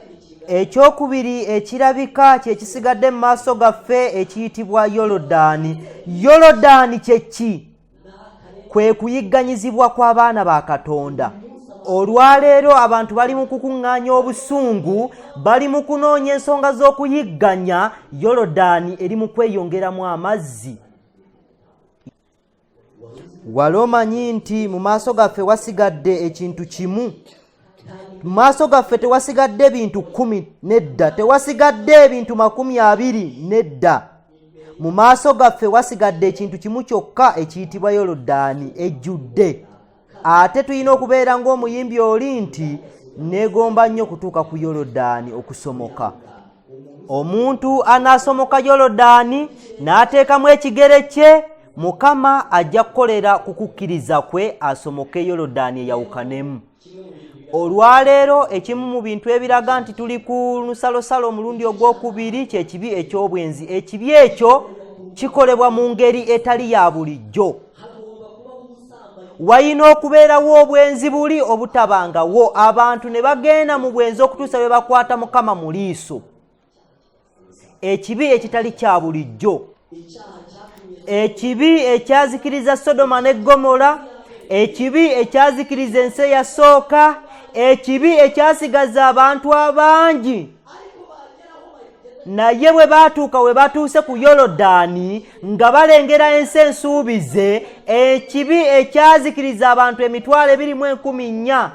ekyokubiri ekirabika kye kisigadde mu maaso gaffe ekiyitibwa Yoludaani. Yoludaani kye ki? Kwe kuyigganyizibwa kw'abaana ba Katonda. Olwaleero abantu bali mu kukuŋŋaanya obusungu, bali mu kunoonya ensonga z'okuyigganya. Yoludaani eri mu kweyongeramu amazzi. Wali omanyi nti mu maaso gaffe wasigadde ekintu kimu? Mu maaso gaffe tewasigadde bintu 10, nedda. Tewasigadde bintu 20, nedda. Mu maaso gaffe wasigadde ekintu kimu kyokka ekiyitibwa Yoludaani ejjudde. Ate tulina okubeera ng'omuyimbi oli nti neegomba nnyo kutuuka ku Yoludaani okusomoka. Omuntu anaasomoka Yoludaani n'ateekamu ekigere kye, Mukama ajja kukolera kukukkiriza kwe asomoke Yoludaani eyawukanemu. Olwaleero ekimu mu bintu ebiraga nti tuli ku lusalosalo omulundi ogwokubiri ky'ekibi eky'obwenzi. Ekibi ekyo kikolebwa mu ngeri etali ya bulijjo. Wayina okubeerawo obwenzi buli obutabangawo, abantu ne bagenda mu bwenzi okutuusa bwe bakwata Mukama mu liiso. Ekibi ekitali kya bulijjo, ekibi ekyazikiriza Sodoma ne Gomora, ekibi ekyazikiriza ensi eyasooka, ekibi ekyasigaza abantu abangi. Naye bwe baatuuka we batuuse ku Yoludaani nga balengera ensi ensuubize, ekibi ekyazikiriza abantu 2,400.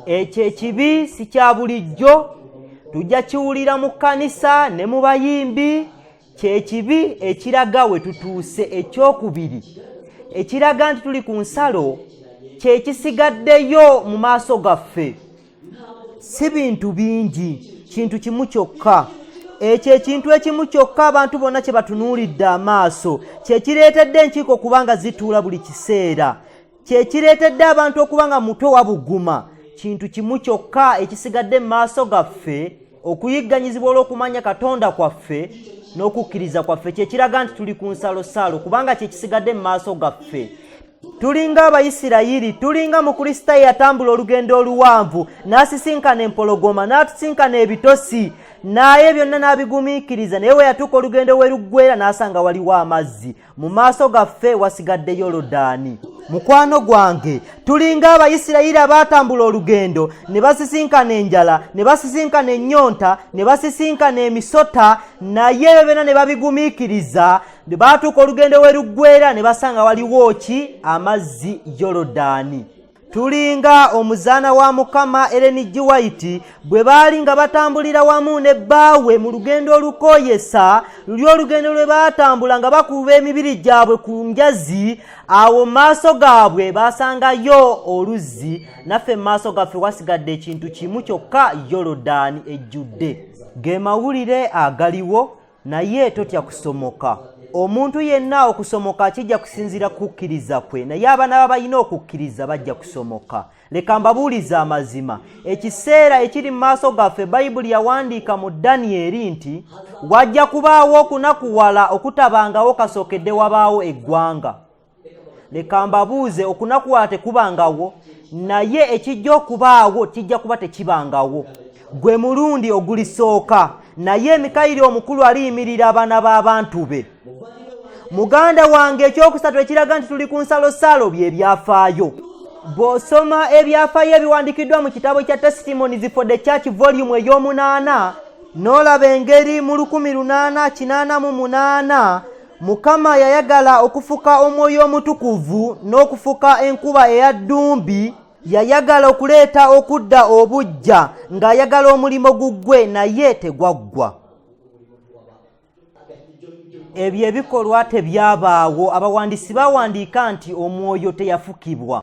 Ekyo ekibi si kya bulijjo, tujja kiwulira mu kkanisa ne mu bayimbi. Kyekibi ekiraga we tutuuse ekyokubiri, ekiraga nti tuli ku nsalo, kyekisigaddeyo mu maaso gaffe. Si bintu bingi, kintu kimu kyokka. Ekyo ekintu ekimu kyokka abantu bonna kye batunuulidde amaaso, kyekireetedde enkiiko kubanga zituula buli kiseera, kyekireetedde abantu okuba nga muto wabuguma. Kintu kimu kyokka ekisigadde mu maaso gaffe, okuyigganyizibwa olw'okumanya Katonda kwaffe n'okukkiriza kwaffe, kyekiraga nti tuli ku nsalosalo kubanga kyekisigadde mu maaso gaffe. Tulinga Abayisirayiri, tulinga Mukristaayo yatambula olugendo oluwanvu, n'asisinkana empologoma, n'atusinkana ebitosi, naye byonna n'abigumiikiriza, naye we yatuuka olugendo we luggweera n'asanga waliwo amazzi. Mu maaso gaffe wasigadde Yoludaani. Mukwano gwange, tulinga Abayisirayiri abaatambula olugendo ne basisinkana enjala, ne basisinkana ennyonta, ne basisinkana emisota, naye byonna ne babigumiikiriza, ne baatuuka olugendo we luggweera ne basanga waliwo ki? Amazzi, Yoludaani. Tulinga omuzaana wa Mukama Ellen G. White bwe baali nga batambulira wamu ne bbaawe mu lugendo olukooyesa, luli olugendo lwe baatambula nga bakuba emibiri gyabwe ku njazi, awo mu maaso gaabwe basangayo oluzzi. Naffe mu maaso gaffe wasigadde ekintu kimu kyokka, Yoludaani ejjudde. Ge mawulire agaliwo, naye totya kusomoka. Omuntu yenna okusomoka kijja kusinzira kukkiriza kwe, naye abaana balina okukkiriza bajja kusomoka. Leka mbabuulize amazima, ekiseera ekiri mu maaso gaffe Bayibuli yawandiika mu Danyeri nti wajja kubaawo okunakuwala okutabangawo kasookedde wabaawo eggwanga. Leka mbabuuze, okunakuwala tekubangawo, naye ekijja okubaawo kijja kuba tekibangawo. Gwe mulundi ogulisooka, naye Mikayiri omukulu aliyimirira abaana b'abantu be. Muganda wange, ekyokusatu ekiraga nti tuli ku nsalosalo bye byafaayo. Bw'osoma ebyafaayo ebiwandikiddwa mu kitabo kya Testimonies for the Church volume ey'omunaana, n'olaba engeri mu 1888 Mukama yayagala okufuka Omwoyo Omutukuvu n'okufuka enkuba eya ddumbi. Yayagala okuleeta okudda obujja, ng'ayagala omulimo guggwe naye tegwaggwa. Ebyo ebikolwa tebyabaawo. Abawandiisi bawandiika nti Omwoyo teyafukibwa.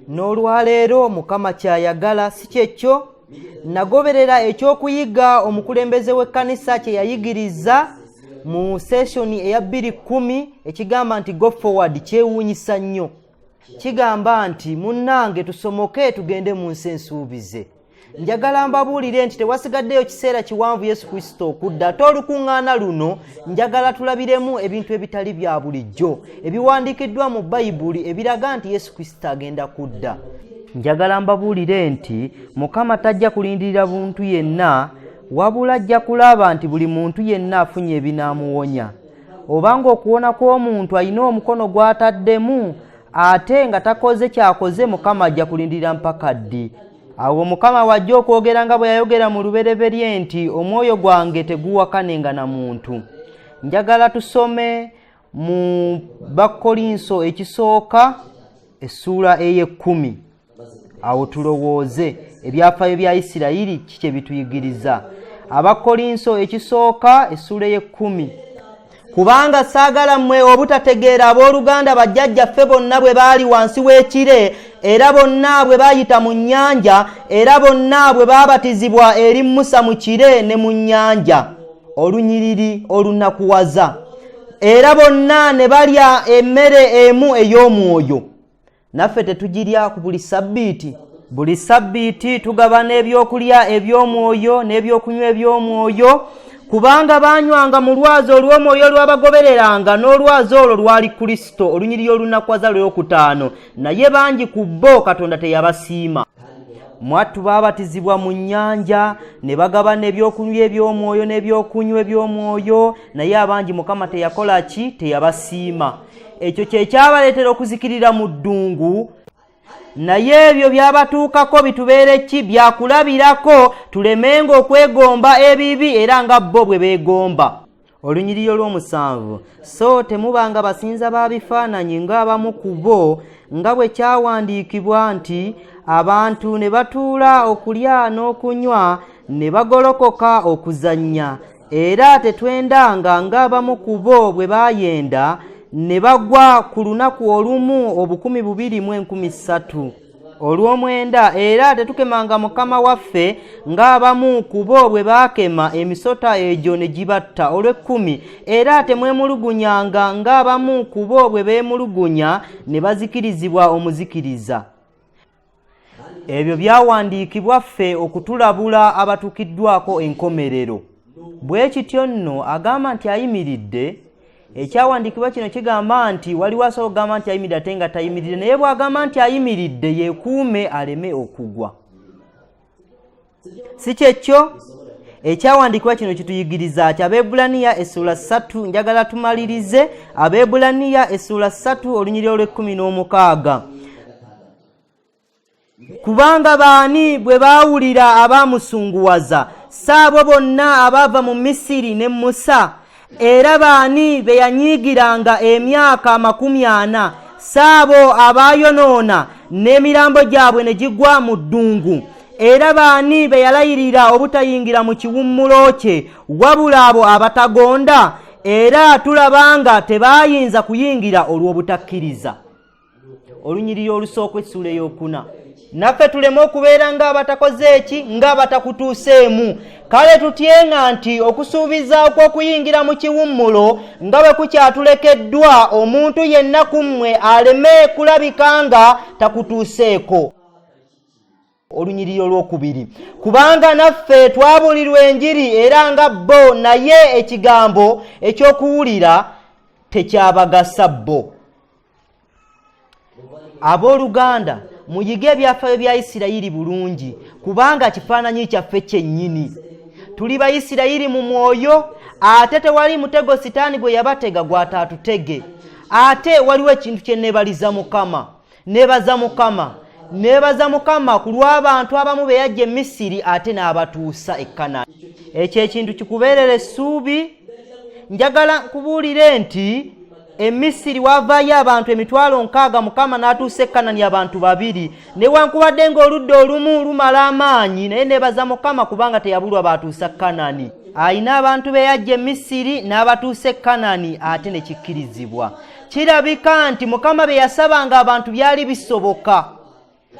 N'olwaleero Mukama kyayagala si kyekyo. Nagoberera ekyokuyiga omukulembeze w'ekkanisa kye yayigiriza mu session eya 2:10 ekigamba nti go forward, kyewuunyisa nnyo. Kigamba nti munnange tusomoke tugende mu nsi ensuubize. Njagala mbabuulire nti tewasigaddeyo kiseera kiwanvu Yesu Kristo okudda. Ate olukuŋŋaana luno njagala tulabiremu ebintu ebitali bya bulijjo ebiwandiikiddwa mu Bayibuli ebiraga nti Yesu Kristo agenda kudda. Njagala mbabuulire nti Mukama tajja kulindirira muntu yenna, wabula ajja kulaba nti buli muntu yenna afunye ebinaamuwonya. Obanga okuwona kw'omuntu alina omukono gw'ataddemu ate nga takoze kyakoze, Mukama ajja kulindirira mpaka ddi. Awo Mukama wajja okwogera nga bwe yayogera mu lubereberye nti omwoyo gwange teguwakanenga na muntu. Njagala tusome mu Bakolinso ekisooka essuula ey'e10. Awo tulowooze ebyafaayo bya Isirayiri kiki bituyigiriza. Abakolinso ekisooka essuula ey'e10. Kubanga saagala mmwe obutategeera abooluganda bajjajjaffe bonna bwe baali wansi w'ekire, era bonna bwe baayita mu nnyanja, era bonna bwe baabatizibwa eri Musa mu kire ne mu nnyanja. Olunyiriri olunakuwaza. era bonna ne balya emmere emu ey'omwoyo. Naffe tetugirya ku buli sabbiiti. Buli sabbiiti tugabana ebyokulya eby'omwoyo n'ebyokunywa eby'omwoyo, kubanga banywanga mu lwazi olw'omwoyo lwabagobereranga, n'olwazi olwo lwali Kristo, olunyiriri olunakwaza lw'okutaano, naye bangi ku bo Katonda teyabasiima. Mwattu baabatizibwa mu nnyanja ne bagabana ebyokunywa eby'omwoyo n'ebyokunywa eby'omwoyo, naye abangi Mukama teyakola ki? Teyabasiima. Ekyo kye kyabaleetera okuzikirira mu ddungu, naye ebyo byabatuukako bitubeere ki? Byakulabirako tulemenga okwegomba ebibi era nga bo bwe beegomba. Olunyiriri olw'omusanvu, so temubanga basinza ba bifaananyi ng'abamu ku bo, nga bwe kyawandiikibwa nti abantu ne batuula okulya n'okunywa ne bagolokoka okuzannya, era tetwendanga ng'abamu ku bo bwe baayenda ne bagwa ku lunaku olumu 2,300 olw'omwenda, era tetukemanga Mukama waffe ng'abamu ku bo bwe baakema emisota egyo ne gibatta olw'ekkumi, era temwemulugunyanga ng'abamu ku bo bwe beemulugunya ne bazikirizibwa omuzikiriza. Ebyo byawandiikibwa ffe okutulabula abatuukiddwako enkomerero. Bwe kityo nno agamba nti ayimiridde. Ekyawandiikibwa kino kigamba nti waliwo asobola okugamba nti ayimiridde ate nga tayimiridde, naye bw'agamba nti ayimiridde yeekuume aleme okugwa. Si kyekyo ekyawandiikibwa kino kituyigiriza ki? Abeebulaniya essula 3, njagala tumalirize Abeebulaniya essula 3 olunyiriri olw'16. Kubanga baani bwe baawulira abaamusunguwaza, saabo bonna abaava mu Misiri ne Musa, era baani be yanyiigiranga emyaka 40, saabo abaayonoona n'emirambo gyabwe ne gigwa mu ddungu, era baani be yalayirira obutayingira mu kiwummulo kye, wabula abo abatagonda, era tulabanga tebaayinza kuyingira olw'obutakkiriza. Olunyiriri olusooka essula ey'okuna. Naffe tuleme okubeera ng'abatakoze eki? Ng'abatakutuuseemu. Kale tutyenga nti okusuubiza okw'okuyingira mu kiwummulo nga bwe kukyatulekeddwa, omuntu yenna ku mmwe aleme kulabika nga takutuuseeko. Olunyiriri olw'okubiri. Kubanga naffe twabulirwa enjiri era nga bo, naye ekigambo eky'okuwulira tekyabagasa bo. Abooluganda, muyige ebyafaayo bya Isirayiri bulungi, kubanga kifaananyi kyaffe kyennyini. Tuli Bayisirayiri mu mwoyo, ate tewali mutego sitaani gwe yabatega gw'ataatutege. Ate waliwo ekintu kye neebaliza Mukama. Neebaza Mukama ku lw'abantu abamu be yajja e Misiri ate n'abatuusa e Kanaani. Ekyo ekintu kikubeerera essuubi. Njagala nkubuulire nti e Misiri wavaayo abantu 60,000, Mukama n'atuusa e Kanaani abantu 2. Newankubadde ng'oludda olumu lumala amaanyi, naye neebaza Mukama kubanga teyabulwa batuusa Kanaani. Ayina abantu be yajja e Misiri n'abatuusa e Kanaani ate ne kikkirizibwa. Kirabika nti Mukama be yasabanga abantu byali bisoboka.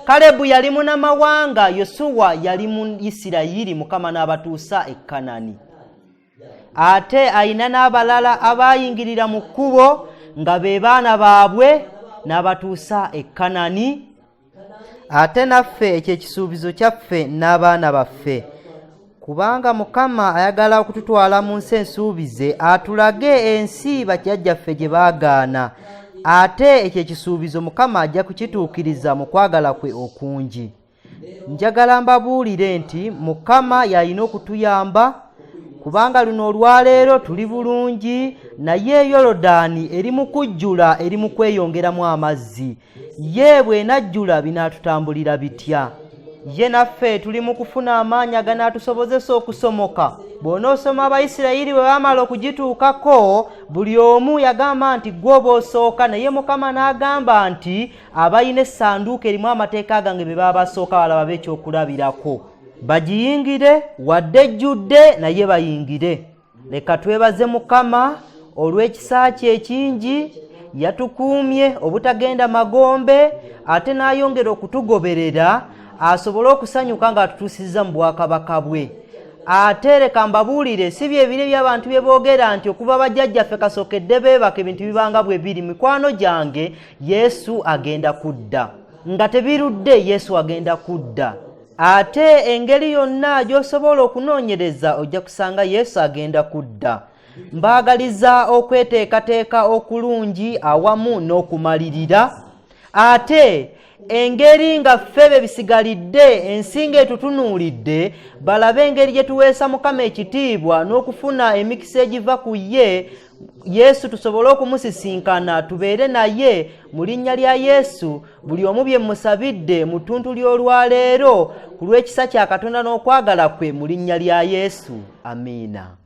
Kalebu yali munnamawanga, Yosuwa yali mu Isirayiri, Mukama n'abatuusa e Kanaani. Ate ayina n'abalala abayingirira mu kkubo nga be baana baabwe n'abatuusa e Kanaani. Ate naffe ekyo ekisuubizo kyaffe n'abaana baffe, kubanga Mukama ayagala okututwala mu nsi ensuubize, atulage ensi bajjajjaffe gye baagaana. Ate ekyo ekisuubizo Mukama ajja kukituukiriza mu kwagala kwe okungi. Njagala mbabuulire nti Mukama yalina okutuyamba, kubanga luno olwaleero tuli bulungi, naye Yorodaani eri mu kujjula, eri mu kweyongeramu amazzi. Ye bw'enajjula binaatutambulira bitya? Ye naffe tuli mu kufuna amaanyi aganaatusobozesa okusomoka. Bw'onoosoma Abayisirayiri bwe baamala okugituukako, buli omu yagamba nti gwe oba osooka, naye Mukama n'agamba nti abalina essanduuko erimu amateeka gange be baba basooka balaba ekyokulabirako. Bagiyingire, wadde ejjudde naye bayingire. Leka twebaze Mukama olw'ekisa kye ekingi, yatukuumye obutagenda magombe, ate n'ayongera okutugoberera asobole okusanyuka ng'atutuusizza mu bwakabaka bwe. ate leka mbabuulire si byebire by'abantu bye boogera nti okuva bajjajjaffe kasookedde beebaka ebintu bibanga bwe biri. Mikwano gyange, Yesu agenda kudda, nga tebirudde, Yesu agenda kudda. Ate engeri yonna gy'osobola okunoonyereza ojja kusanga Yesu agenda kudda. Mbaagaliza okweteekateeka okulungi awamu n'okumalirira. Ate engeri nga ffebe bisigalidde ensinga etutunuulidde, balabe engeri gye tuweesa Mukama ekitiibwa n'okufuna emikisa egiva ku ye, Yesu tusobole okumusisinkana tubeere naye mu linnya lya Yesu. Buli omu bye musabidde mu ttuntu ly'olwaleero ku lw'ekisa kya Katonda n'okwagala kwe mu linnya lya Yesu. Amiina.